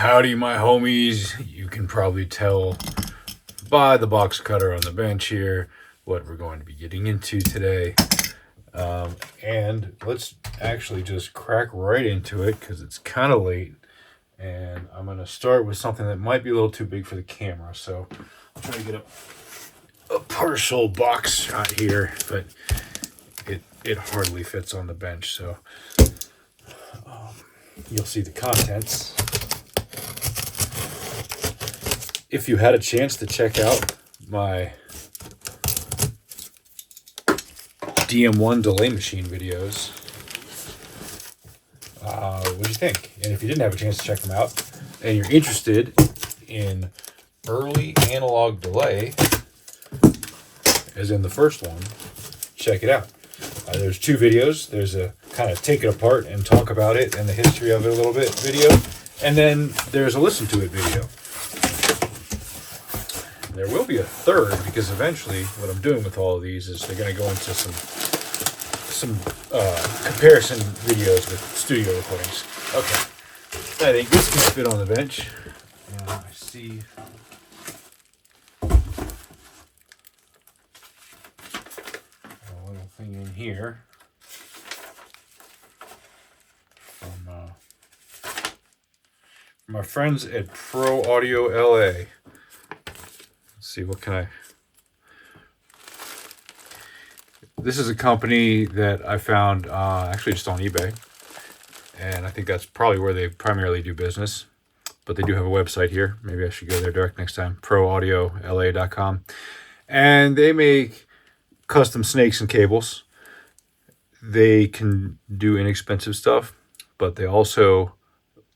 Howdy, my homies. You can probably tell by the box cutter on the bench here what we're going to be getting into today. And let's actually just crack right into it because it's kind of late. And I'm going to start with something that might be a little too big for the camera. So I'll try to get a partial box shot here, but it hardly fits on the bench. So you'll see the contents. If you had a chance to check out my DM1 delay machine videos, what do you think? And if you didn't have a chance to check them out and you're interested in early analog delay, as in the first one, check it out. There's two videos. There's a kind of take it apart and talk about it and the history of it a little bit video, and then there's a listen to it video. There will be a third because eventually what I'm doing with all of these is they're going to go into some comparison videos with studio recordings. Okay, I think this can fit on the bench. I see a little thing in here from my friends at Pro Audio LA. See, what can I... This is a company that I found actually just on eBay. And I think that's probably where they primarily do business. But they do have a website here. Maybe I should go there direct next time. ProAudioLA.com. And they make custom snakes and cables. They can do inexpensive stuff, but they also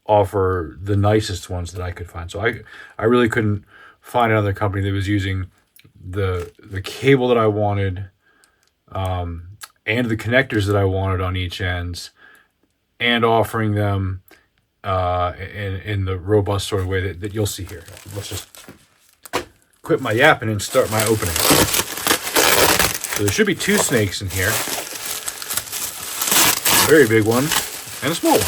offer the nicest ones that I could find. So I really couldn't find another company that was using the cable that I wanted, and the connectors that I wanted on each ends, and offering them in the robust sort of way that you'll see here. Let's just quit my yapping and start my opening. So there should be two snakes in here. A very big one and a small one.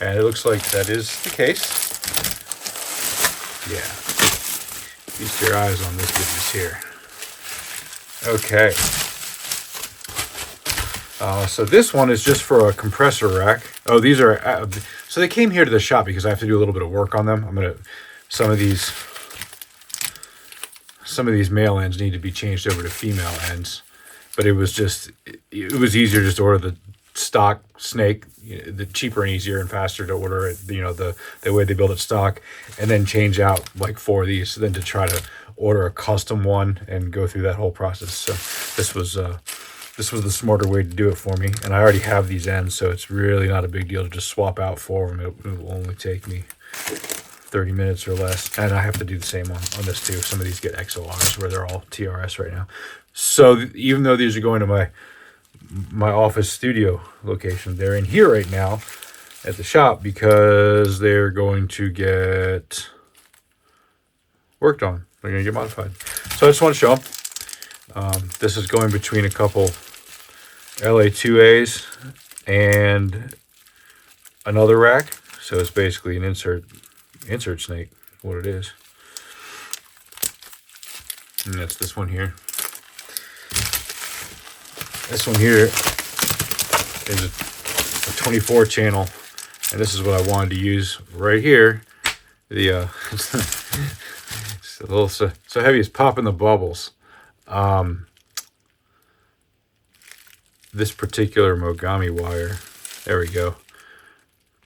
And it looks like that is the case. Yeah, feast your eyes on this goodness here. Okay. So this one is just for a compressor rack. Oh, these are... so they came here to the shop because I have to do a little bit of work on them. I'm going to... Some of these male ends need to be changed over to female ends. But it was easier just to order the stock snake, the cheaper and easier and faster to order it, the way they build it stock, and then change out like 4 of these than to try to order a custom one and go through that whole process. So this was the smarter way to do it for me, and I already have these ends, so it's really not a big deal to just swap out 4 of them. It will only take me 30 minutes or less, and I have to do the same on this too. Some of these get XORs where they're all TRS right now. So even though these are going to my office studio location, they're in here right now at the shop because they're going to get worked on. They're going to get modified. So I just want to show them. This is going between a couple LA2As and another rack. So it's basically an insert snake, what it is. And that's this one here. This one here is a 24 channel, and this is what I wanted to use right here. The it's a little so heavy it's popping the bubbles. This particular Mogami wire, there we go,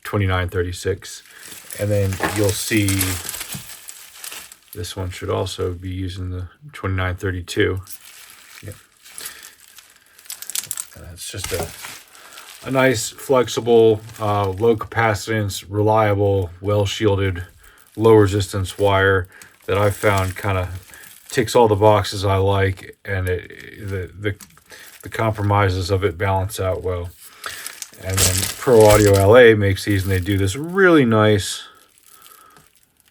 2936, and then you'll see this one should also be using the 2932. Yep. It's just a nice, flexible, low capacitance, reliable, well shielded, low resistance wire that I found kind of ticks all the boxes I like, and the compromises of it balance out well. And then Pro Audio LA makes these, and they do this really nice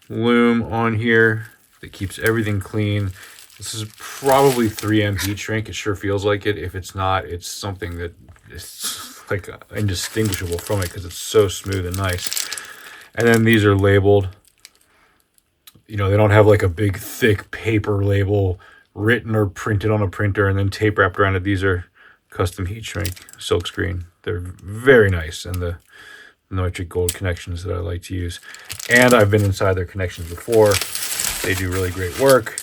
loom on here that keeps everything clean. This is probably 3M heat shrink. It sure feels like it. If it's not, it's something that is like indistinguishable from it because it's so smooth and nice. And then these are labeled. You know, they don't have like a big thick paper label written or printed on a printer and then tape wrapped around it. These are custom heat shrink silk screen. They're very nice, and the nitric gold connections that I like to use. And I've been inside their connections before. They do really great work.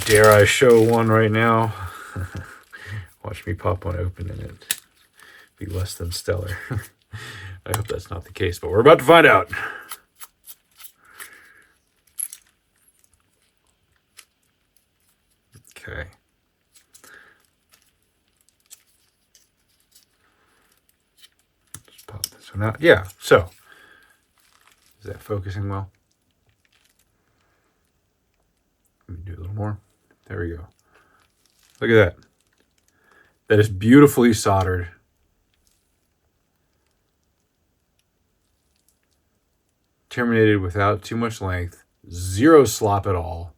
Dare I show one right now? Watch me pop one open and it be less than stellar. I hope that's not the case, but we're about to find out. Okay. Let's pop this one out. Yeah, so is that focusing well? Let me do a little more. There we go. Look at that. That is beautifully soldered. Terminated without too much length. Zero slop at all.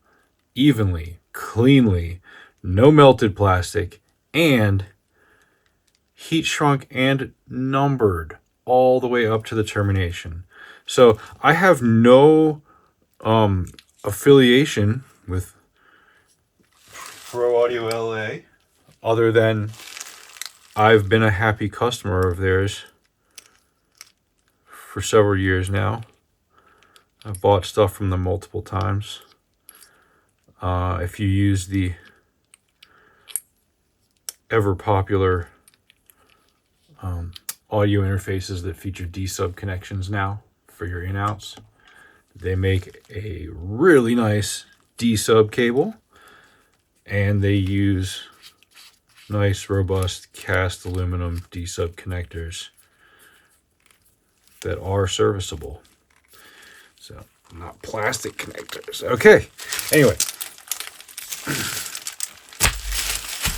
Evenly, cleanly, no melted plastic, and heat shrunk and numbered all the way up to the termination. So I have no affiliation with Pro Audio LA other than I've been a happy customer of theirs for several years now. I've bought stuff from them multiple times. If you use the ever popular audio interfaces that feature D-sub connections now for your in-outs, they make a really nice D-sub cable, and they use nice, robust cast aluminum D-sub connectors that are serviceable. So, not plastic connectors. Okay. Anyway.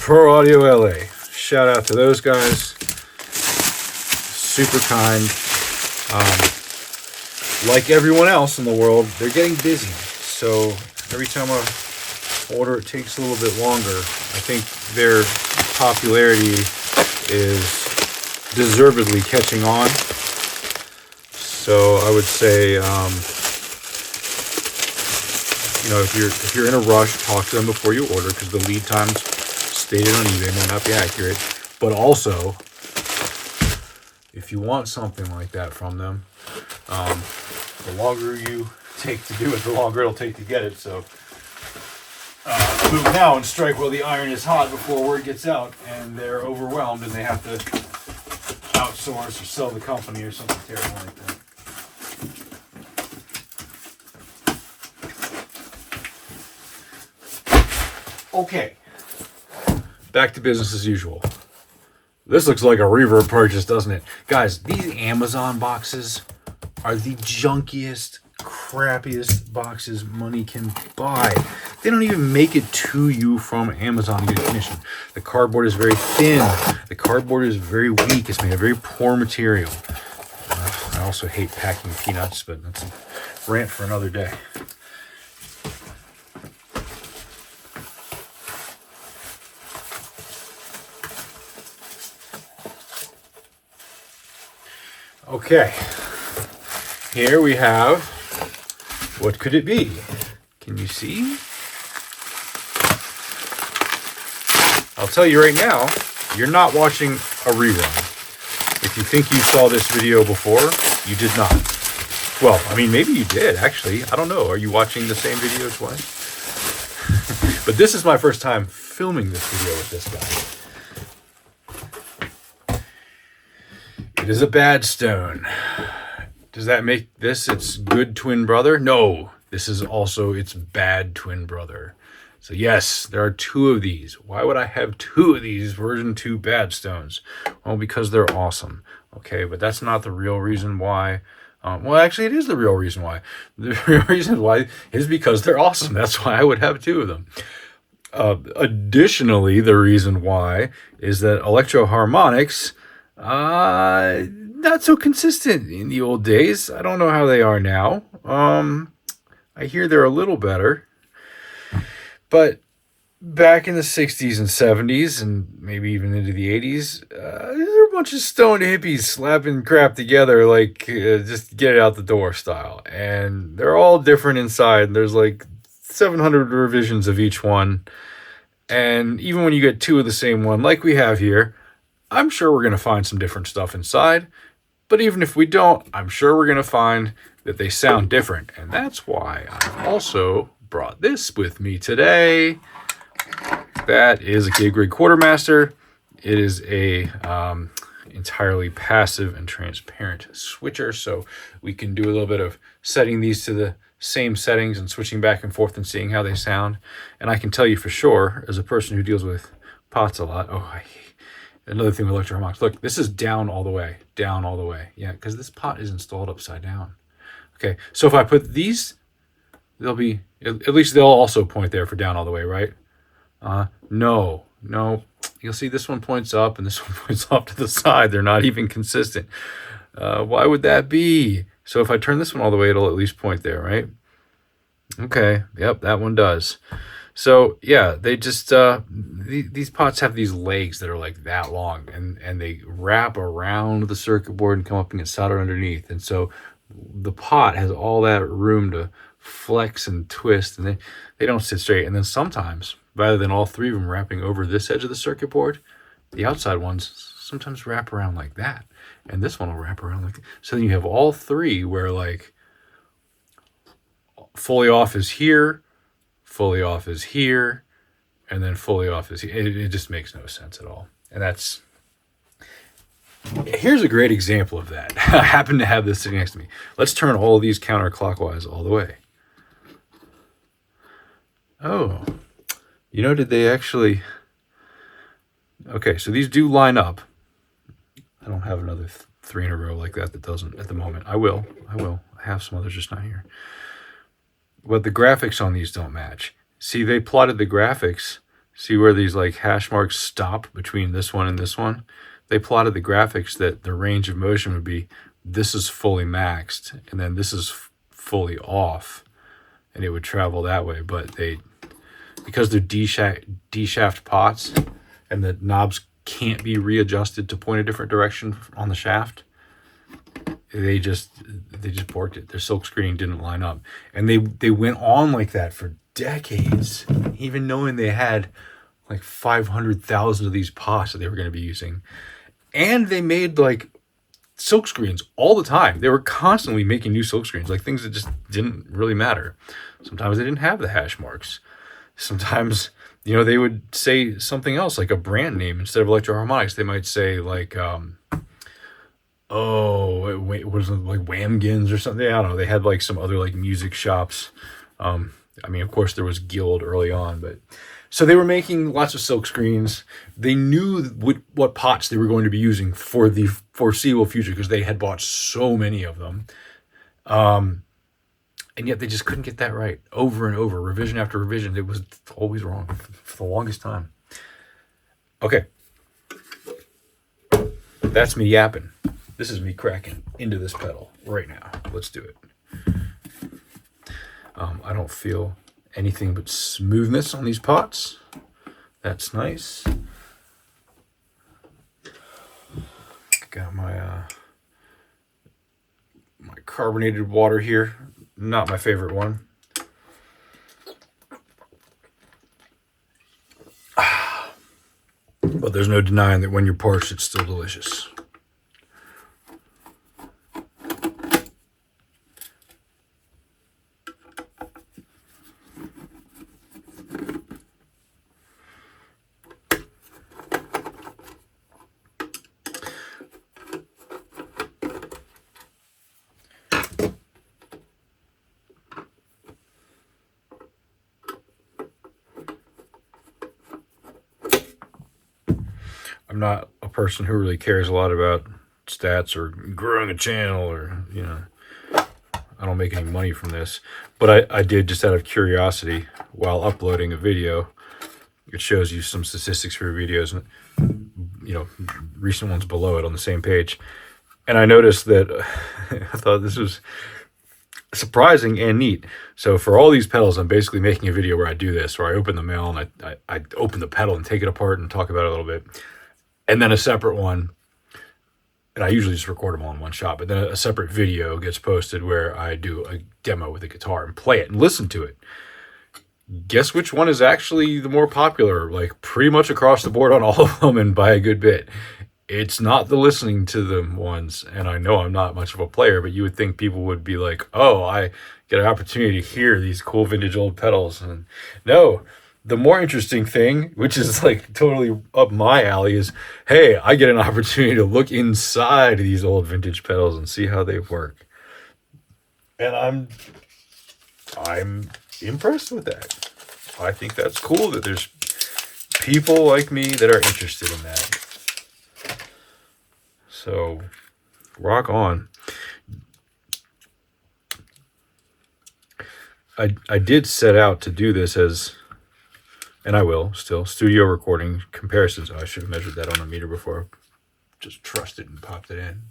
Pro Audio LA. Shout out to those guys. Super kind. Like everyone else in the world, they're getting busy. So every time I order, it takes a little bit longer. I think their popularity is deservedly catching on. So I would say, if you're in a rush, talk to them before you order, because the lead times stated on eBay may not be accurate. But also, if you want something like that from them, the longer you take to do it, the longer it'll take to get it. So move now and strike while the iron is hot before word gets out and they're overwhelmed and they have to outsource or sell the company or something terrible like that. Okay, back to business as usual. This looks like a reverb purchase, doesn't it? Guys, these Amazon boxes are the junkiest, crappiest boxes money can buy. They don't even make it to you from Amazon to get commission. The cardboard is very thin. The cardboard is very weak. It's made of very poor material. I also hate packing peanuts, but that's a rant for another day. Okay, here we have, what could it be? Can you see? I'll tell you right now, you're not watching a rerun. If you think you saw this video before, you did not. Well, I mean, maybe you did, actually. I don't know. Are you watching the same video twice? But this is my first time filming this video with this guy. It is a bad stone. Does that make this its good twin brother? No, this is also its bad twin brother. So yes, there are two of these. Why would I have two of these version 2 bad stones? Well, because they're awesome. Okay, but that's not the real reason why. Well, actually, it is the real reason why. The real reason why is because they're awesome. That's why I would have two of them. Additionally, the reason why is that Electro-Harmonix, not so consistent in the old days. I don't know how they are now. I hear they're a little better, but back in the 60s and 70s and maybe even into the 80s, these are a bunch of stoned hippies slapping crap together like just get it out the door style. And they're all different inside. There's like 700 revisions of each one. And even when you get two of the same one, like we have here, I'm sure we're going to find some different stuff inside. But even if we don't, I'm sure we're going to find that they sound different. And that's why I've also brought this with me today. That is a Gig Rig Quartermaster. It is a entirely passive and transparent switcher, so we can do a little bit of setting these to the same settings and switching back and forth and seeing how they sound. And I can tell you for sure, as a person who deals with pots a lot, another thing with Electro-Harmonix, look, this is down all the way. Yeah, because this pot is installed upside down. Okay, so if I put these, they'll be, at least they'll also point there for down all the way, right? No. You'll see this one points up and this one points off to the side. They're not even consistent. Why would that be? So if I turn this one all the way, it'll at least point there, right? Okay, yep, that one does. So yeah, they just, these pots have these legs that are like that long and they wrap around the circuit board and come up and get soldered underneath. And so the pot has all that room to flex and twist, and they don't sit straight. And then sometimes, rather than all three of them wrapping over this edge of the circuit board, the outside ones sometimes wrap around like that. And this one will wrap around like that. So then you have all three where like fully off is here, fully off is here, and then fully off is here. It just makes no sense at all. And here's a great example of that. I happen to have this sitting next to me. Let's turn all of these counterclockwise all the way. Oh, did they actually... Okay, so these do line up. I don't have another three in a row like that doesn't at the moment. I will. I have some others, just not here. But the graphics on these don't match. See, they plotted the graphics. See where these like hash marks stop between this one and this one? They plotted the graphics that the range of motion would be, this is fully maxed, and then this is fully off, and it would travel that way. But because they're D-shaft pots, and the knobs can't be readjusted to point a different direction on the shaft, they just borked it. Their silk screening didn't line up, and they went on like that for decades, even knowing they had like 500,000 of these pots that they were going to be using. And they made like silk screens all the time. They were constantly making new silk screens, like things that just didn't really matter. Sometimes they didn't have the hash marks. Sometimes, they would say something else, like a brand name instead of Electro-Harmonix. They might say like, what was it, like Whamgins or something? I don't know. They had like some other like music shops. Of course there was Guild early on, but so they were making lots of silk screens. They knew what pots they were going to be using for the foreseeable future because they had bought so many of them. And yet they just couldn't get that right over and over, revision after revision. It was always wrong for the longest time. Okay. That's me yapping. This is me cracking into this pedal right now. Let's do it. I don't feel anything but smoothness on these pots. That's nice. Got my my carbonated water here. Not my favorite one. But there's no denying that when you're parched, it's still delicious. I'm not a person who really cares a lot about stats or growing a channel or, I don't make any money from this. But I did, just out of curiosity, while uploading a video, it shows you some statistics for your videos, and, recent ones below it on the same page. And I noticed that I thought this was surprising and neat. So for all these pedals, I'm basically making a video where I do this, where I open the mail and I open the pedal and take it apart and talk about it a little bit. And then a separate one, and I usually just record them all in one shot, but then a separate video gets posted where I do a demo with a guitar and play it and listen to it. Guess which one is actually the more popular, like pretty much across the board on all of them and by a good bit. It's not the listening to them ones, and I know I'm not much of a player, but you would think people would be like, oh, I get an opportunity to hear these cool vintage old pedals. And no, the more interesting thing, which is like totally up my alley, is, hey, I get an opportunity to look inside these old vintage pedals and see how they work. And I'm impressed with that. I think that's cool that there's people like me that are interested in that. So, rock on. I did set out to do this as, and I will still, studio recording comparisons. Oh, I should have measured that on a meter before. Just trusted and popped it in.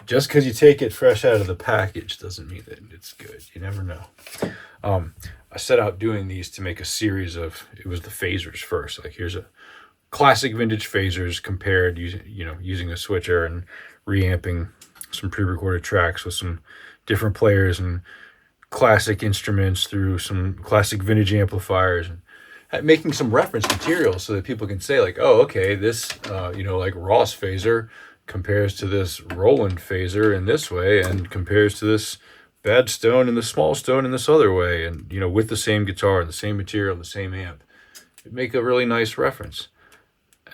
Just because you take it fresh out of the package doesn't mean that it's good. You never know. I set out doing these to make a series of, it was the phasers first. Like, here's a classic vintage phasers compared using a switcher and reamping some pre-recorded tracks with some different players and classic instruments through some classic vintage amplifiers, and making some reference material so that people can say like, oh, okay, this like Ross phaser compares to this Roland phaser in this way and compares to this bad stone and the small stone in this other way, and with the same guitar and the same material and the same amp. It'd make a really nice reference.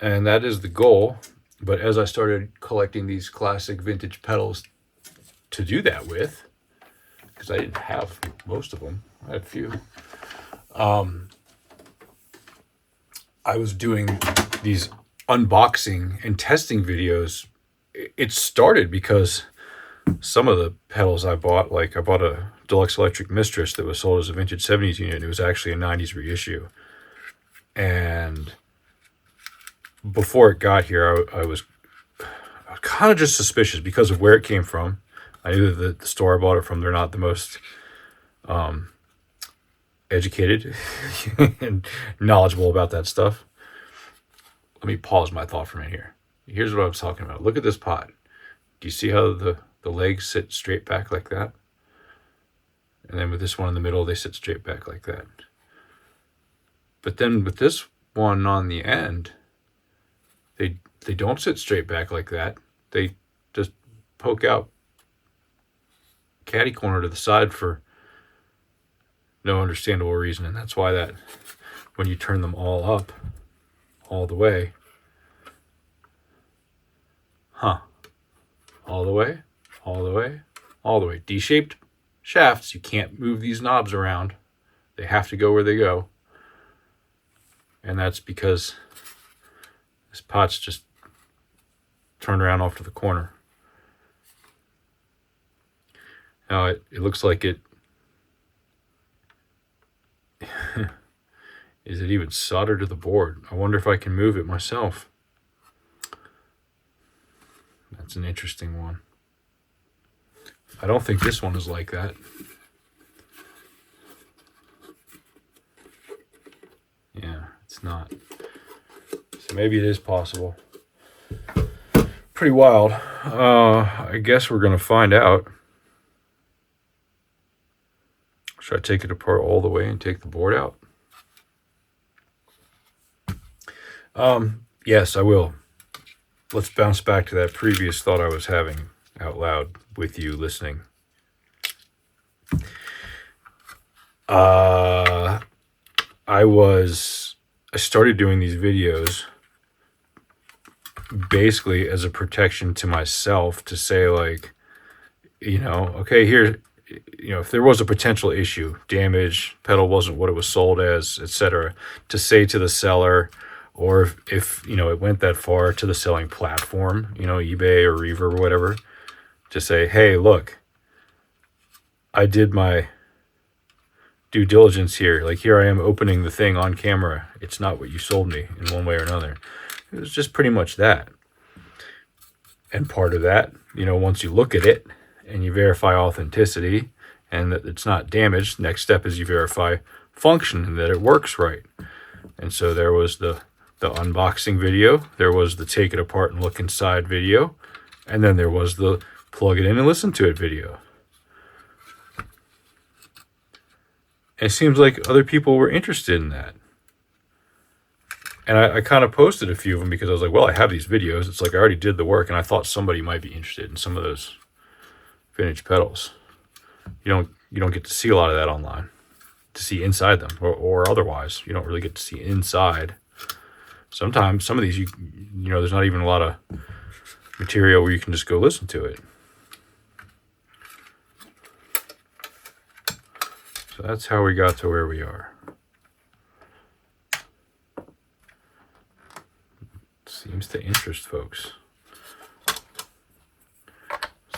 And that is the goal. But as I started collecting these classic vintage pedals to do that with, because I didn't have most of them, I had a few, I was doing these unboxing and testing videos. It started because some of the pedals I bought, like I bought a Deluxe Electric Mistress that was sold as a vintage 70s unit. It was actually a 90s reissue. And before it got here, I was kind of just suspicious because of where it came from. I knew that the store I bought it from, they're not the most educated and knowledgeable about that stuff. Let me pause my thought for a minute here. Here's what I was talking about. Look at this pot. Do you see how the legs sit straight back like that? And then with this one in the middle, they sit straight back like that. But then with this one on the end, they don't sit straight back like that. They just poke out catty corner to the side for no understandable reason. And that's why that when you turn them all up all the way, all the way, all the way, all the way. D-shaped shafts, you can't move these knobs around. They have to go where they go. And that's because this pot's just turned around off to the corner. Now it looks like it is it even soldered to the board? I wonder if I can move it myself. That's an interesting one. I don't think this one is like that. Yeah, it's not. So maybe it is possible. Pretty wild. I guess we're going to find out. Should I take it apart all the way and take the board out? Yes, I will. Let's bounce back to that previous thought I was having out loud with you listening. I started doing these videos basically as a protection to myself, to say like, okay, here, if there was a potential issue, damage, pedal wasn't what it was sold as, etc., to say to the seller, or if it went that far, to the selling platform, eBay or Reverb or whatever, to say, hey, look, I did my due diligence here. Like, here I am opening the thing on camera. It's not what you sold me in one way or another. It was just pretty much that. And part of that, once you look at it and you verify authenticity and that it's not damaged. Next step is you verify function and that it works right. And so there was the unboxing video, there was the take it apart and look inside video, and then there was the plug it in and listen to it video. And it seems like other people were interested in that. And I kind of posted a few of them because I was like, well, I have these videos. It's like I already did the work, and I thought somebody might be interested in some of those vintage pedals. You don't get to see a lot of that online, to see inside them, or otherwise. You don't really get to see inside. Sometimes some of these, you know, there's not even a lot of material where you can just go listen to it. So that's how we got to where we are. Seems to interest folks.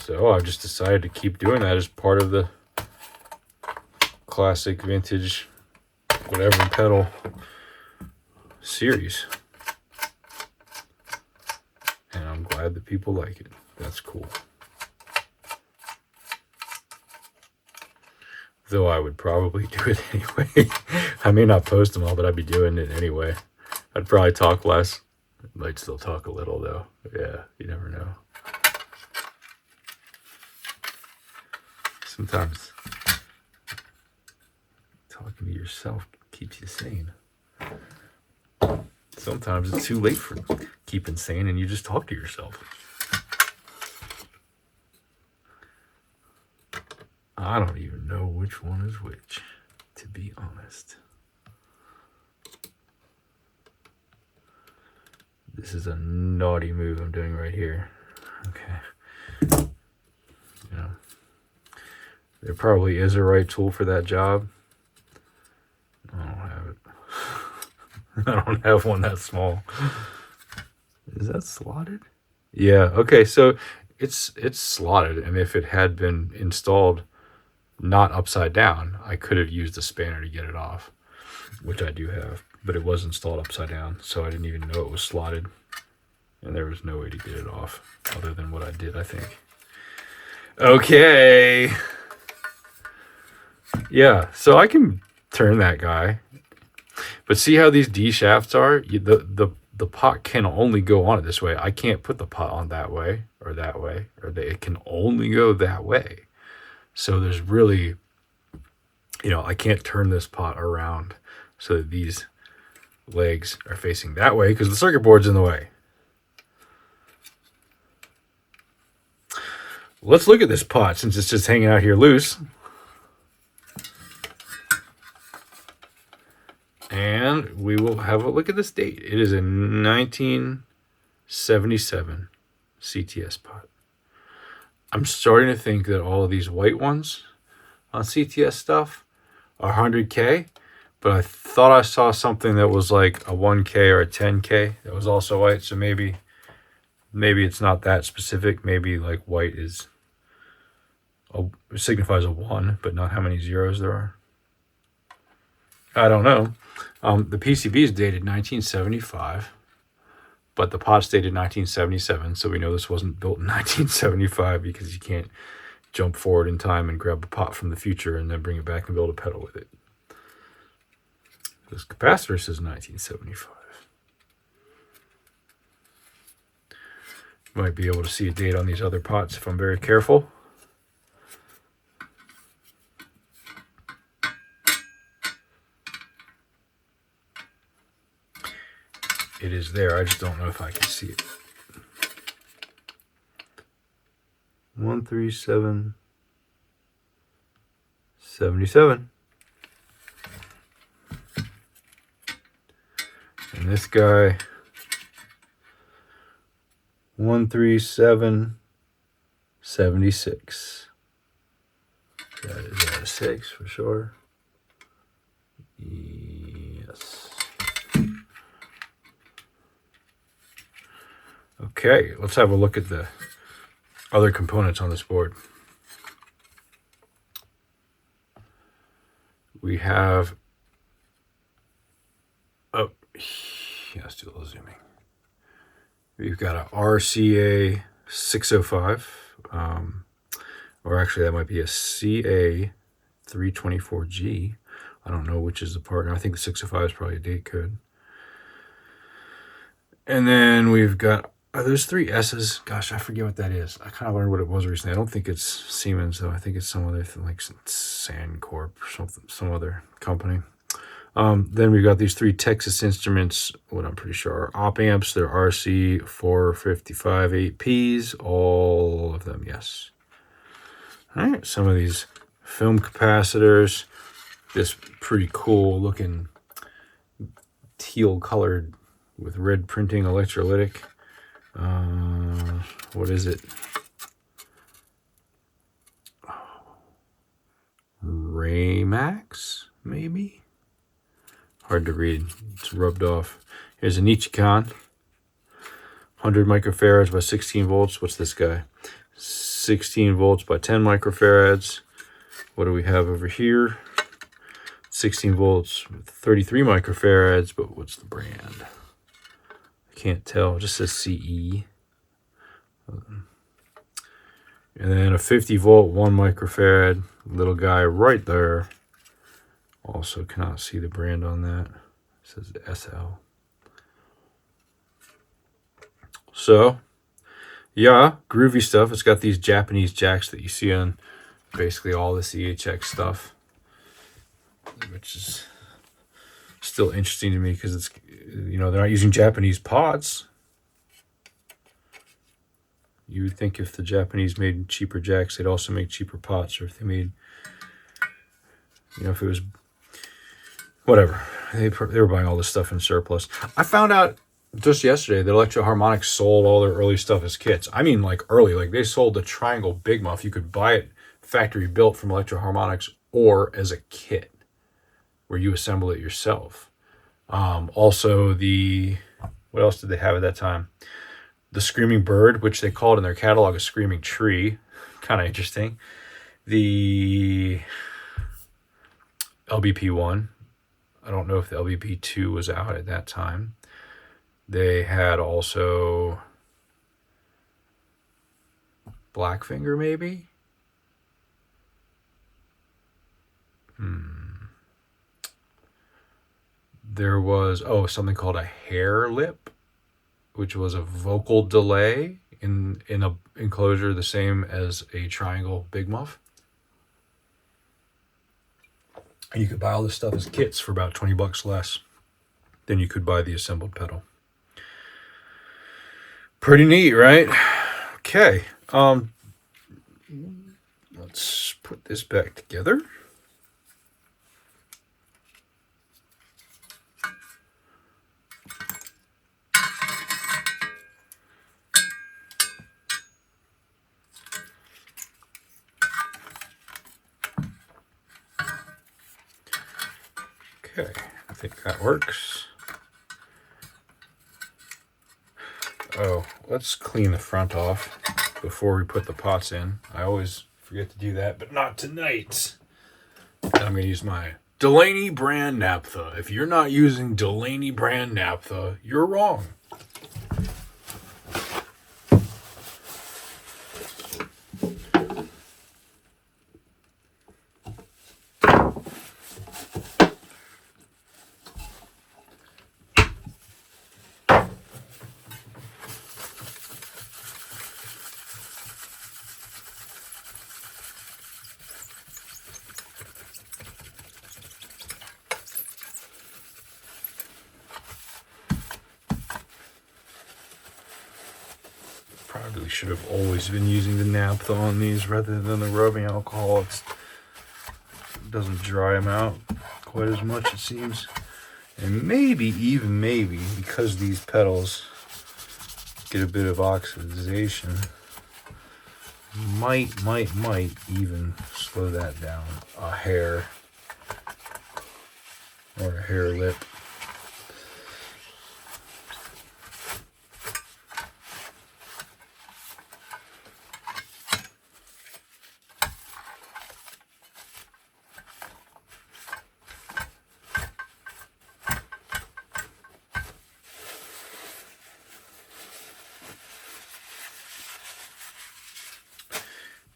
So I've just decided to keep doing that as part of the classic vintage whatever pedal series. And I'm glad that people like it. That's cool. Though I would probably do it anyway. I may not post them all, but I'd be doing it anyway. I'd probably talk less. Might still talk a little though. Yeah, you never know. Sometimes talking to yourself keeps you sane. Sometimes it's too late for keeping sane and you just talk to yourself. I don't even know which one is which, to be honest. This is a naughty move I'm doing right here. Okay. You know, there probably is a right tool for that job. I don't have it. I don't have one that small. Is that slotted? Yeah. Okay. So it's slotted, and if it had been installed not upside down, I could have used a spanner to get it off, which I do have. But it was installed upside down, so I didn't even know it was slotted. And there was no way to get it off other than what I did, I think. Okay. Yeah, so I can turn that guy. But see how these D shafts are? The pot can only go on it this way. I can't put the pot on that way, or it can only go that way. So there's really, you know, I can't turn this pot around so that these legs are facing that way because the circuit board's in the way. Let's look at this pot since it's just hanging out here loose. And we will have a look at this date. It is a 1977 CTS pot. I'm starting to think that all of these white ones on CTS stuff are 100K. But I thought I saw something that was like a 1K or a 10K that was also white. So maybe it's not that specific. Maybe like white signifies a 1, but not how many zeros there are. I don't know. The PCB is dated 1975, but the pot's dated 1977. So we know this wasn't built in 1975 because you can't jump forward in time and grab a pot from the future and then bring it back and build a pedal with it. This capacitor says 1975. Might be able to see a date on these other pots if I'm very careful. It is there, I just don't know if I can see it. 13777. And this guy, 13776. That is a 6 for sure. Yes. Okay, let's have a look at the other components on this board. We have, oh, yeah, let's do a little zooming. We've got a RCA 605, or actually that might be a CA 324G. I don't know which is the partner. I think the 605 is probably a date code. And then we've got, are those 3 S's? Gosh, I forget what that is. I kind of learned what it was recently. I don't think it's Siemens, though. I think it's some other thing, like Sandcorp or something, some other company. Then we've got these 3 Texas Instruments, what I'm pretty sure are op amps. They're RC 455 8Ps, all of them, yes. All right, some of these film capacitors, this pretty cool looking teal colored with red printing electrolytic. What is it? Raymax, maybe? Hard to read. It's rubbed off. Here's a Nichicon. 100 microfarads by 16 volts. What's this guy? 16 volts by 10 microfarads. What do we have over here? 16 volts with 33 microfarads, but what's the brand? I can't tell. It just says CE. And then a 50 volt, 1 microfarad. Little guy right there. Also cannot see the brand on that. It says SL. So, yeah, groovy stuff. It's got these Japanese jacks that you see on basically all the CHX stuff, which is still interesting to me because it's, you know, they're not using Japanese pots. You would think if the Japanese made cheaper jacks, they'd also make cheaper pots, or if they made, you know, if it was whatever, they were buying all this stuff in surplus. I found out just yesterday that Electro-Harmonix sold all their early stuff as kits. I mean, like early, like they sold the Triangle Big Muff. You could buy it factory built from Electro-Harmonix or as a kit where you assemble it yourself. Also the, what else did they have at that time? The Screaming Bird, which they called in their catalog a Screaming Tree. Kind of interesting. The LBP1. I don't know if the LBP2 was out at that time. They had also Blackfinger, maybe? There was, something called a hair lip, which was a vocal delay in a enclosure the same as a Triangle Big Muff. And you could buy all this stuff as kits for about 20 bucks less than you could buy the assembled pedal. Pretty neat, right? Okay. Let's put this back together. Okay, I think that works. Oh, let's clean the front off before we put the pots in. I always forget to do that, but not tonight. And I'm going to use my Delaney brand naphtha. If you're not using Delaney brand naphtha, you're wrong. Probably should have always been using the naphtha on these rather than the rubbing alcohol. It doesn't dry them out quite as much, it seems. And maybe, because these pedals get a bit of oxidization, might even slow that down a hair or a hair lip.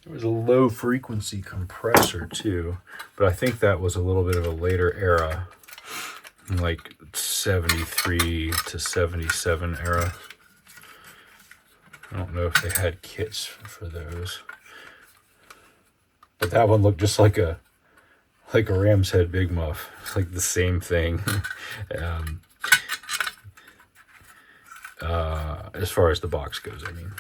There was a low frequency compressor too. but I think that was a little bit of a later era, like 73 to 77 era. I don't know if they had kits for those, but that one looked just like a Ram's Head Big Muff. It's like the same thing. As far as the box goes, I mean.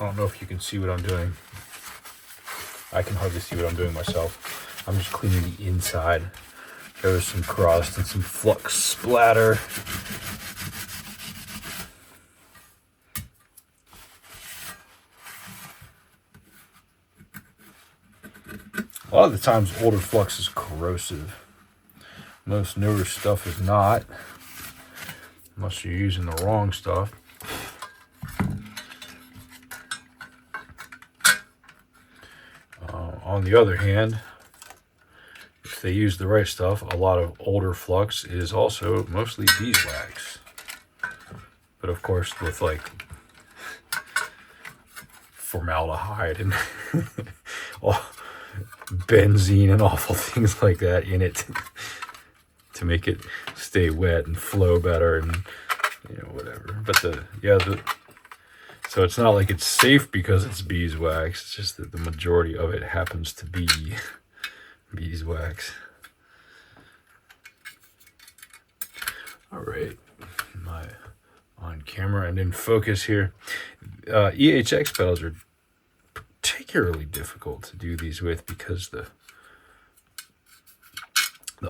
I don't know if you can see what I'm doing. I can hardly see what I'm doing myself. I'm just cleaning the inside. There was some crust and some flux splatter. A lot of the times older flux is corrosive. Most newer stuff is not, unless you're using the wrong stuff. On the other hand, if they use the right stuff, a lot of older flux is also mostly beeswax. But of course, with like formaldehyde and benzene and awful things like that in it to make it stay wet and flow better and whatever. But so it's not like it's safe because it's beeswax. It's just that the majority of it happens to be beeswax. All right, my on camera and in focus here. EHX pedals are particularly difficult to do these with because the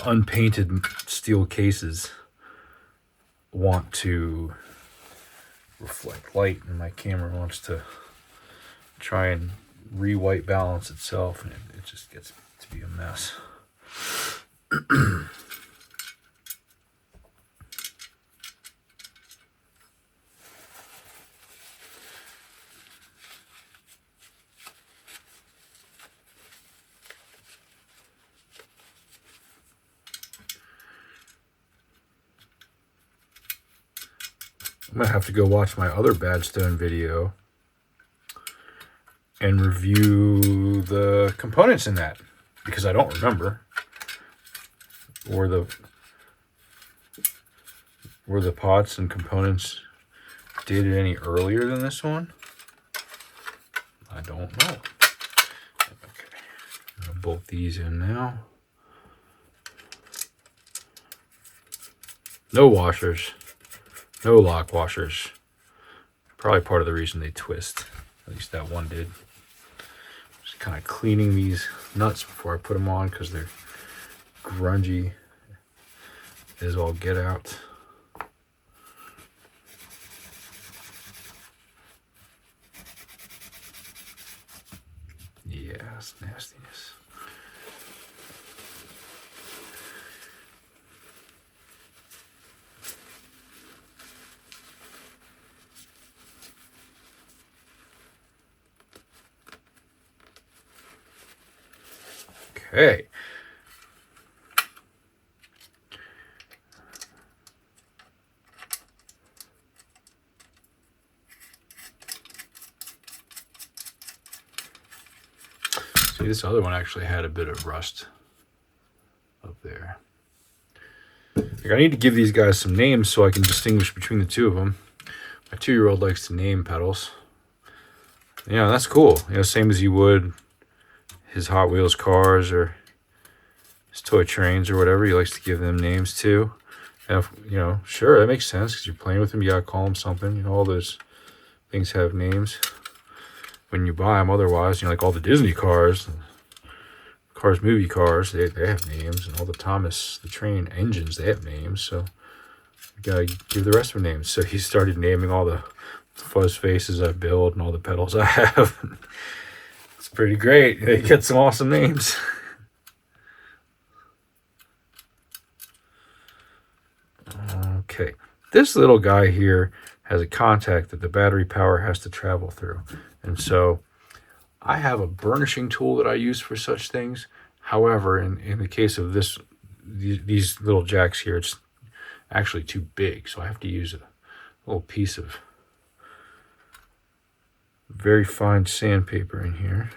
unpainted steel cases want to reflect light, and my camera wants to try and re-white balance itself, and it just gets to be a mess. I'm gonna have to go watch my other Badstone video and review the components in that, because I don't remember. Were the pots and components dated any earlier than this one? I don't know. Okay, I'm gonna bolt these in now. No washers. No lock washers. Probably part of the reason they twist. At least that one did. Just kind of cleaning these nuts before I put them on because they're grungy as all get out. Yeah, it's nastiness. Okay. See, this other one actually had a bit of rust up there. Like, I need to give these guys some names so I can distinguish between the two of them. My 2-year-old likes to name pedals. Yeah, that's cool. Same as you would his Hot Wheels cars or his toy trains or whatever. He likes to give them names too. And sure, that makes sense because you're playing with them. You gotta call them something. All those things have names when you buy them. Otherwise, like all the Disney cars, movie cars, they have names, and all the Thomas the Train engines, they have names. So you gotta give the rest of them names. So he started naming all the fuzz faces I build and all the pedals I have. It's pretty great. They get some awesome names. Okay, this little guy here has a contact that the battery power has to travel through. And so I have a burnishing tool that I use for such things. However, in the case of these little jacks here, it's actually too big. So I have to use a little piece of very fine sandpaper in here.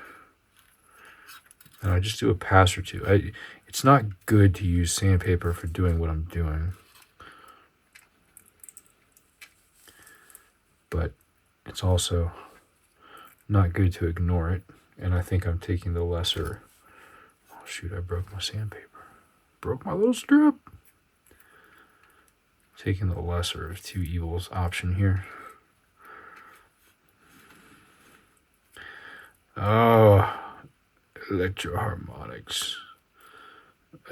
And I just do a pass or two. It's not good to use sandpaper for doing what I'm doing. But it's also not good to ignore it. And I think I'm taking the lesser... Oh, shoot, I broke my sandpaper. Broke my little strip. Taking the lesser of two evils option here. Oh, Electro-Harmonix.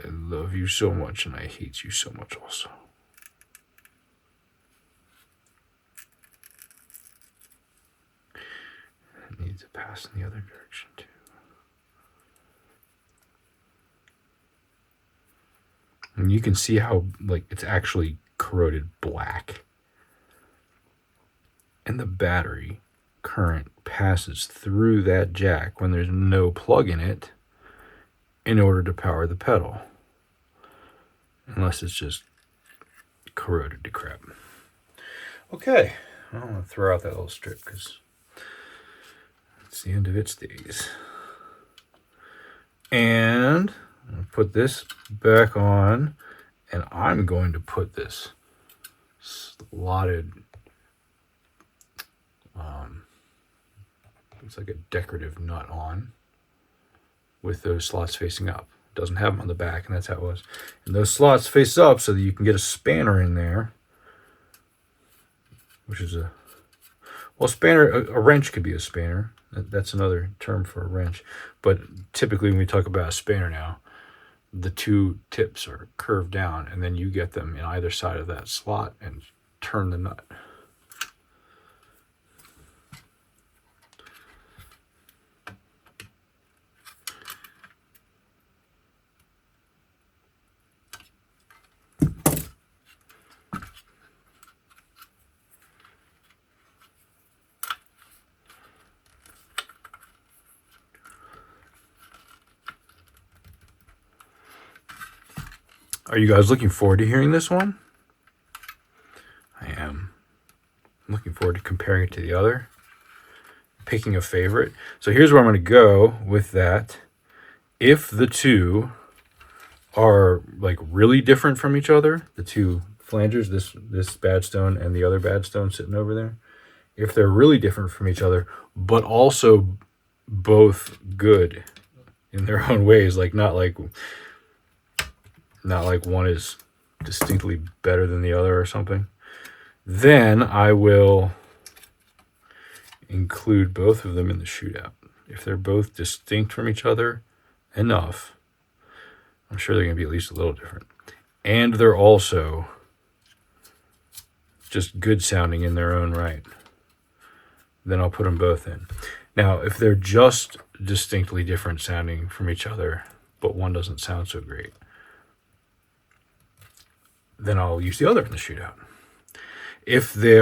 I love you so much and I hate you so much also. It needs to pass in the other direction too. And you can see how like it's actually corroded black. And the battery current passes through that jack when there's no plug in it in order to power the pedal. Unless it's just corroded to crap. Okay, I'm going to throw out that little strip because it's the end of its days. And I'm going to put this back on, and I'm going to put this slotted, it's like a decorative nut on with those slots facing up. It doesn't have them on the back, and that's how it was. And those slots face up so that you can get a spanner in there, which is a spanner. A wrench could be a spanner. That's another term for a wrench. But typically when we talk about a spanner now, the two tips are curved down, and then you get them in either side of that slot and turn the nut. Are you guys looking forward to hearing this one? I am. I'm looking forward to comparing it to the other, picking a favorite. So here's where I'm going to go with that. If the two are like really different from each other, the two flangers, this bad stone and the other bad stone sitting over there, if they're really different from each other, but also both good in their own ways, like not like one is distinctly better than the other or something, then I will include both of them in the shootout. If they're both distinct from each other enough, I'm sure they're going to be at least a little different. And they're also just good sounding in their own right, then I'll put them both in. Now, if they're just distinctly different sounding from each other, but one doesn't sound so great, then I'll use the other in the shootout. If they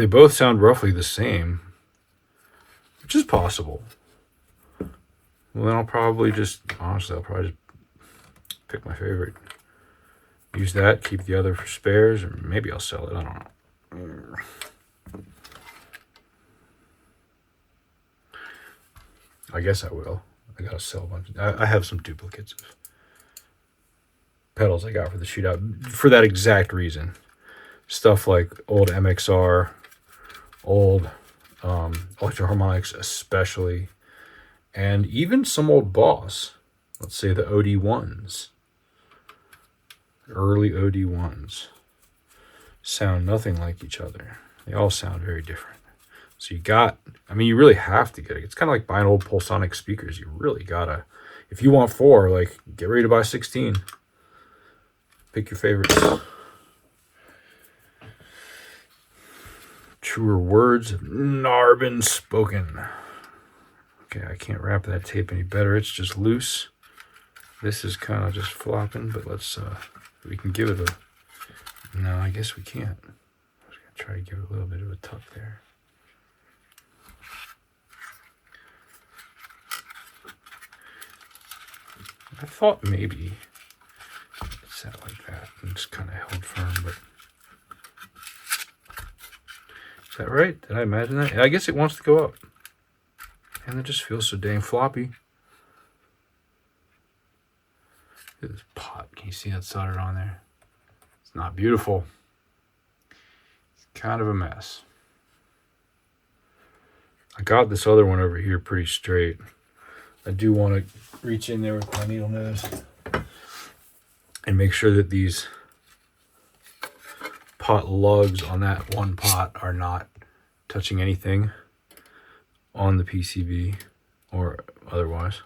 both sound roughly the same, which is possible, well, then I'll probably just pick my favorite. Use that, keep the other for spares, or maybe I'll sell it, I don't know. I guess I will. I gotta sell a bunch. I have some duplicates of pedals I got for the shootout for that exact reason. Stuff like old MXR, old Electro-Harmonix especially, and even some old Boss. Let's say the OD1s. Early OD1s sound nothing like each other. They all sound very different. So you really have to get it. It's kind of like buying old Pulsonic speakers. You really gotta, if you want 4, like, get ready to buy 16. Pick your favorites. Truer words have never been spoken. Okay, I can't wrap that tape any better. It's just loose. This is kind of just flopping, but let's, we can give it a, no, I guess we can't. I was going to try to give it a little bit of a tuck there. I thought maybe it sat like that and just kind of held firm, but is that right? Did I imagine that? I guess it wants to go up. And it just feels so dang floppy. Look at this pot. Can you see that soldered on there? It's not beautiful. It's kind of a mess. I got this other one over here pretty straight. I do want to reach in there with my needle nose and make sure that these pot lugs on that one pot are not touching anything on the PCB or otherwise.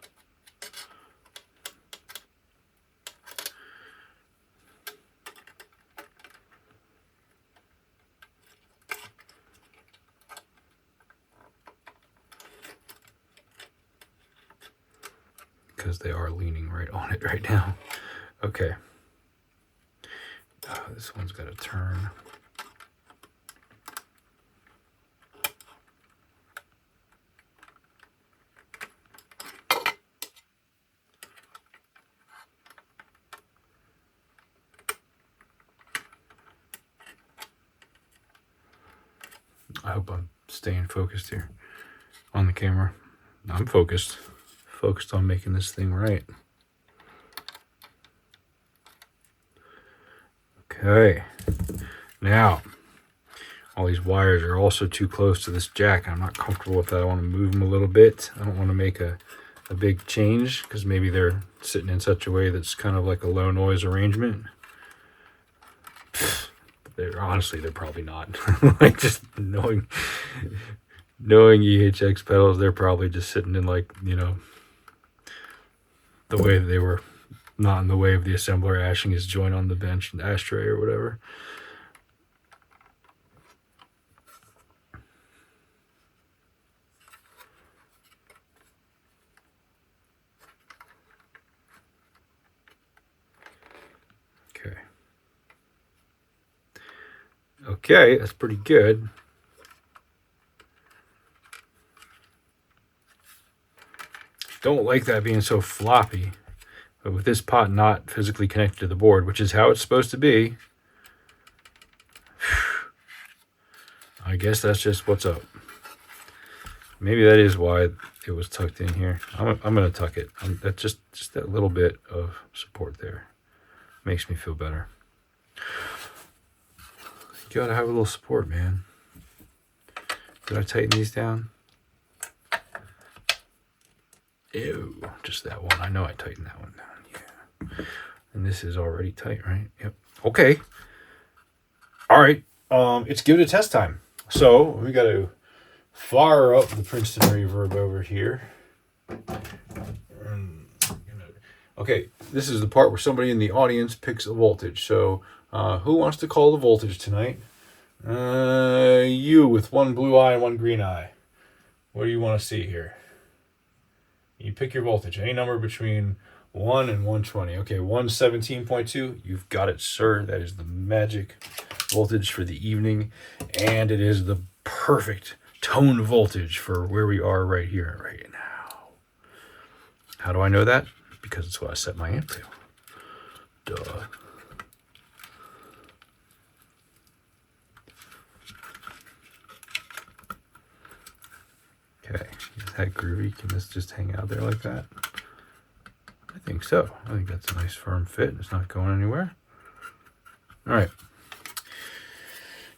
Because they are leaning right on it right now. Okay. This one's got to turn. I hope I'm staying focused here on the camera. I'm focused on making this thing right. Okay, now all these wires are also too close to this jack. I'm not comfortable with that. I want to move them a little bit. I don't want to make a big change because maybe they're sitting in such a way that's kind of like a low noise arrangement. Honestly, they're probably not. Like, just knowing EHX pedals, they're probably just sitting in, like, you know, the way that they were not in the way of the assembler ashing his joint on the bench and ashtray or whatever. Okay. Okay, that's pretty good. Don't like that being so floppy, but with this pot not physically connected to the board, which is how it's supposed to be, I guess that's just what's up. Maybe that is why it was tucked in here. I'm going to tuck it. That's just that little bit of support there makes me feel better. You gotta have a little support, man. Did I tighten these down? Ew, just that one. I know I tightened that one down. Yeah. And this is already tight, right? Yep. Okay. All right. It's give it a test time. So we got to fire up the Princeton reverb over here. Okay, this is the part where somebody in the audience picks a voltage. So who wants to call the voltage tonight? You with one blue eye and one green eye. What do you want to see here? You pick your voltage. Any number between 1 and 120. Okay, 117.2. You've got it, sir. That is the magic voltage for the evening. And it is the perfect tone voltage for where we are right here, right now. How do I know that? Because it's what I set my amp to. Duh. Okay, is that groovy? Can this just hang out there like that? I think so. I think that's a nice firm fit. It's not going anywhere. All right.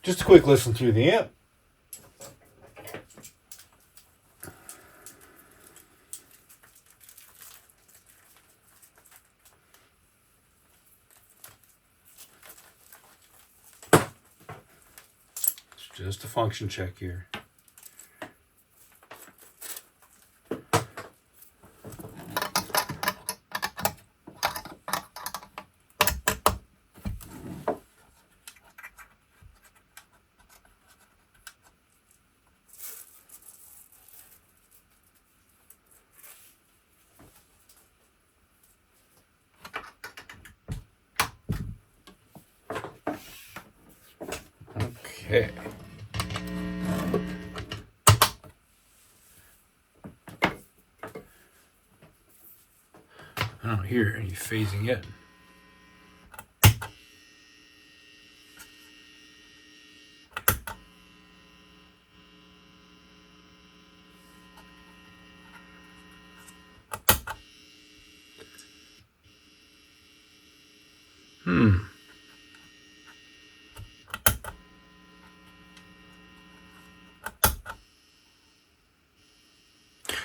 Just a quick listen through the amp. It's just a function check here. Okay. I don't hear any phasing yet.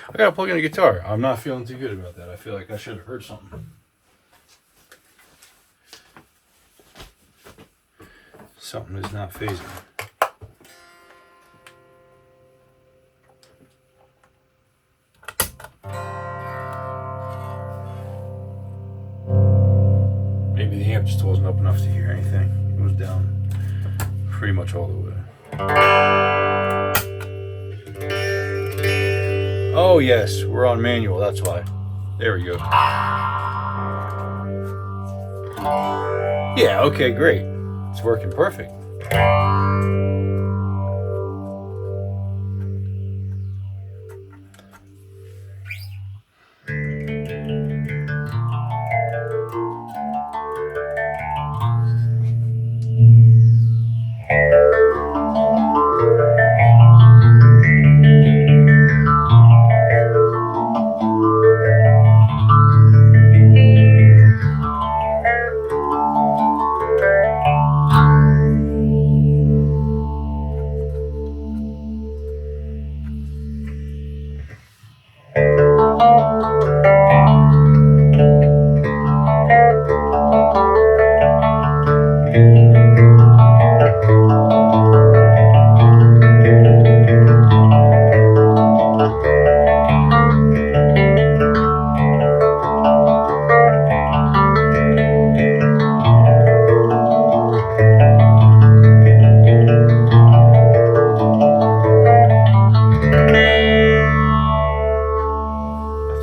I gotta plug in a guitar. I'm not feeling too good about that. I feel like I should have heard something. Something is not phasing. Maybe the amp just wasn't up enough to hear anything. It was down pretty much all the way. Oh yes, we're on manual, that's why. There we go. Yeah, okay, great. It's working perfect.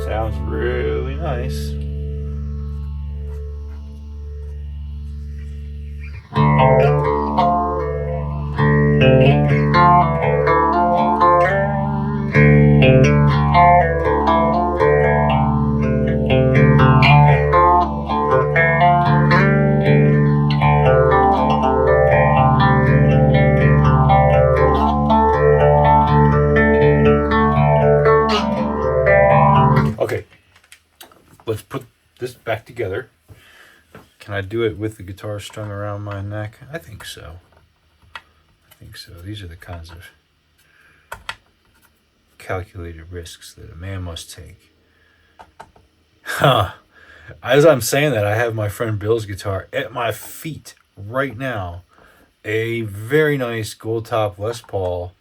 Sounds really nice. Okay, let's put this back together. Can I do it with the guitar strung around my neck? I think so. These are the kinds of calculated risks that a man must take. Huh. As I'm saying that, I have my friend Bill's guitar at my feet right now. A very nice gold top Les Paul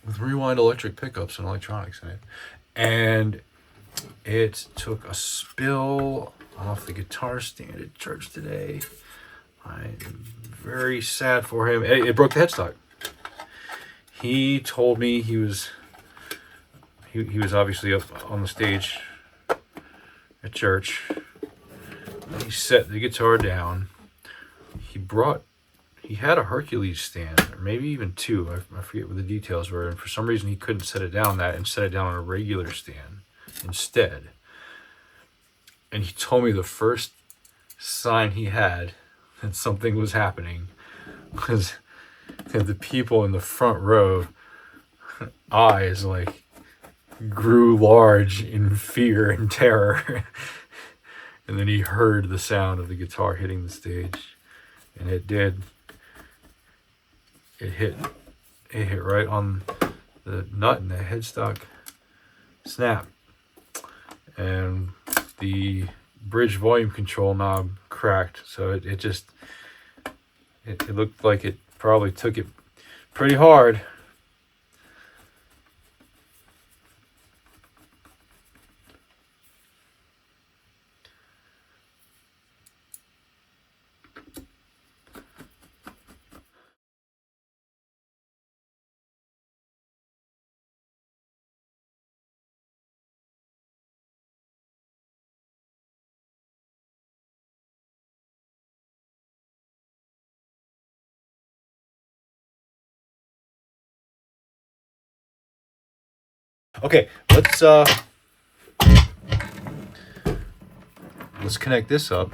with rewind electric pickups and electronics in it. And it took a spill off the guitar stand at church today. I'm very sad for him. It broke the headstock. He told me he was obviously up on the stage at church. He set the guitar down. He had a Hercules stand, or maybe even two. I forget what the details were. And for some reason, he couldn't set it down and set it down on a regular stand instead. And he told me the first sign he had that something was happening was that the people in the front row eyes like grew large in fear and terror. And then he heard the sound of the guitar hitting the stage, and it did. It hit right on the nut, and the headstock snapped, and the bridge volume control knob cracked. So it looked like it probably took it pretty hard. Okay, let's connect this up.